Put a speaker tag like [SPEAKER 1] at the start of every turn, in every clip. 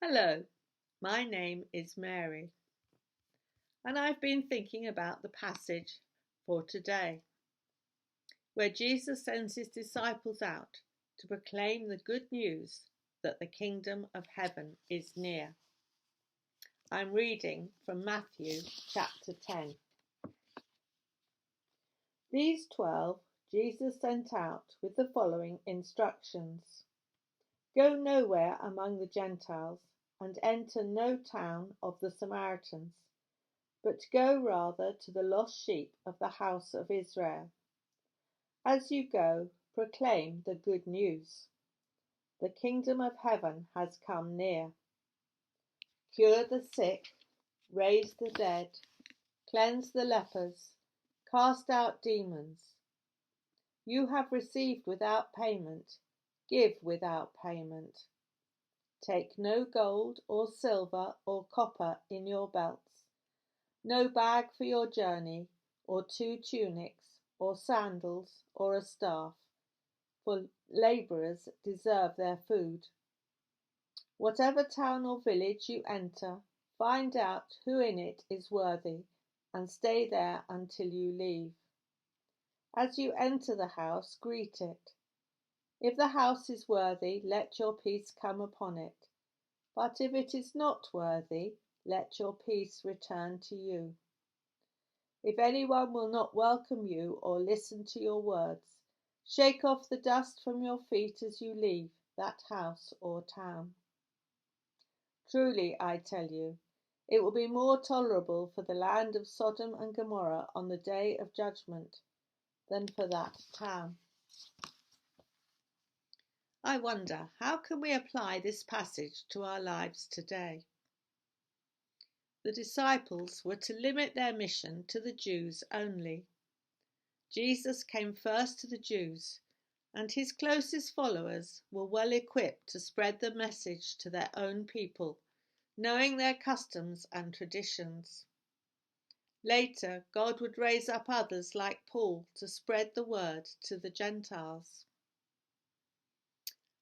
[SPEAKER 1] Hello, my name is Mary, and I've been thinking about the passage for today, where Jesus sends his disciples out to proclaim the good news that the kingdom of heaven is near. I'm reading from Matthew chapter 10. These 12 Jesus sent out with the following instructions. Go nowhere among the Gentiles and enter no town of the Samaritans, but go rather to the lost sheep of the house of Israel. As you go, proclaim the good news. The kingdom of heaven has come near. Cure the sick, raise the dead, cleanse the lepers, cast out demons. You have received without payment, give without payment. Take no gold or silver or copper in your belts, no bag for your journey, or 2 tunics, or sandals, or a staff, for labourers deserve their food. Whatever town or village you enter, find out who in it is worthy, and stay there until you leave. As you enter the house, greet it. If the house is worthy, let your peace come upon it. But if it is not worthy, let your peace return to you. If anyone will not welcome you or listen to your words, shake off the dust from your feet as you leave that house or town. Truly, I tell you, it will be more tolerable for the land of Sodom and Gomorrah on the day of judgment than for that town. I wonder, how can we apply this passage to our lives today? The disciples were to limit their mission to the Jews only. Jesus came first to the Jews, and his closest followers were well equipped to spread the message to their own people, knowing their customs and traditions. Later, God would raise up others like Paul to spread the word to the Gentiles.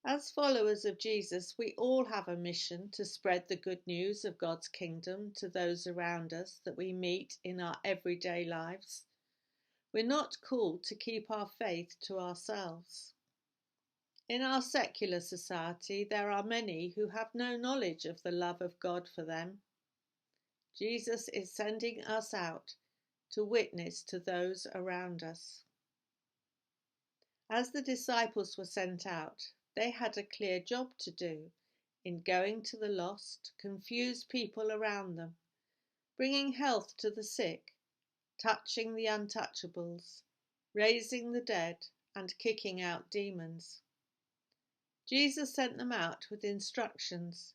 [SPEAKER 1] As followers of Jesus, we all have a mission to spread the good news of God's kingdom to those around us that we meet in our everyday lives. We're not called to keep our faith to ourselves. In our secular society, there are many who have no knowledge of the love of God for them. Jesus is sending us out to witness to those around us. As the disciples were sent out, they had a clear job to do in going to the lost, confused people around them, bringing health to the sick, touching the untouchables, raising the dead, and kicking out demons. Jesus sent them out with instructions,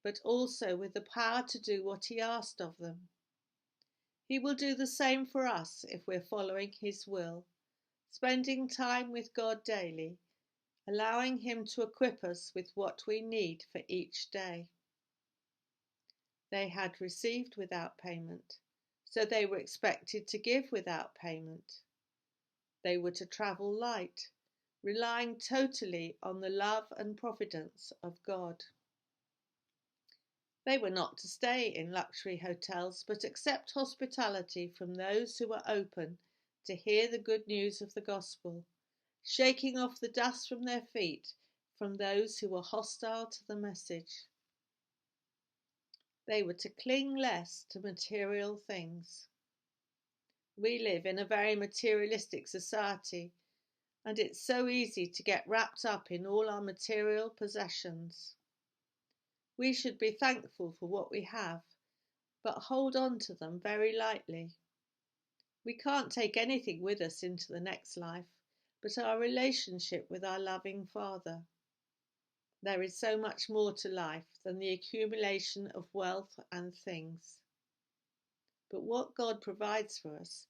[SPEAKER 1] but also with the power to do what he asked of them. He will do the same for us if we're following his will, spending time with God daily, allowing him to equip us with what we need for each day. They had received without payment, so they were expected to give without payment. They were to travel light, relying totally on the love and providence of God. They were not to stay in luxury hotels, but accept hospitality from those who were open to hear the good news of the gospel, shaking off the dust from their feet from those who were hostile to the message. They were to cling less to material things. We live in a very materialistic society, and it's so easy to get wrapped up in all our material possessions. We should be thankful for what we have, but hold on to them very lightly. We can't take anything with us into the next life but our relationship with our loving Father. There is so much more to life than the accumulation of wealth and things. But what God provides for us,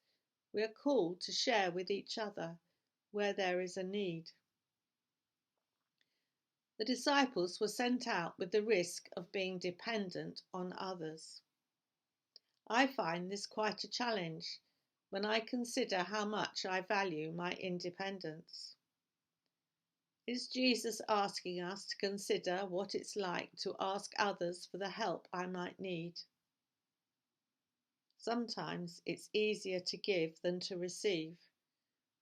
[SPEAKER 1] we are called to share with each other where there is a need. The disciples were sent out with the risk of being dependent on others. I find this quite a challenge when I consider how much I value my independence. Is Jesus asking us to consider what it's like to ask others for the help I might need? Sometimes it's easier to give than to receive,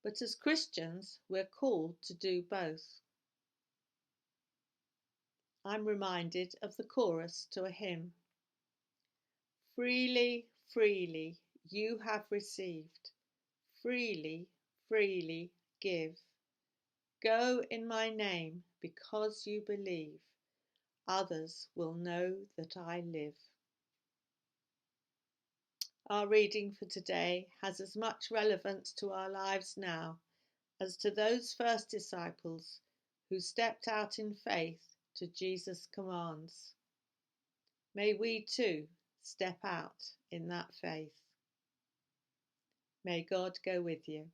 [SPEAKER 1] but as Christians, we're called to do both. I'm reminded of the chorus to a hymn. Freely, freely you have received, freely, freely give. Go in my name because you believe, others will know that I live. Our reading for today has as much relevance to our lives now as to those first disciples who stepped out in faith to Jesus' commands. May we too step out in that faith. May God go with you.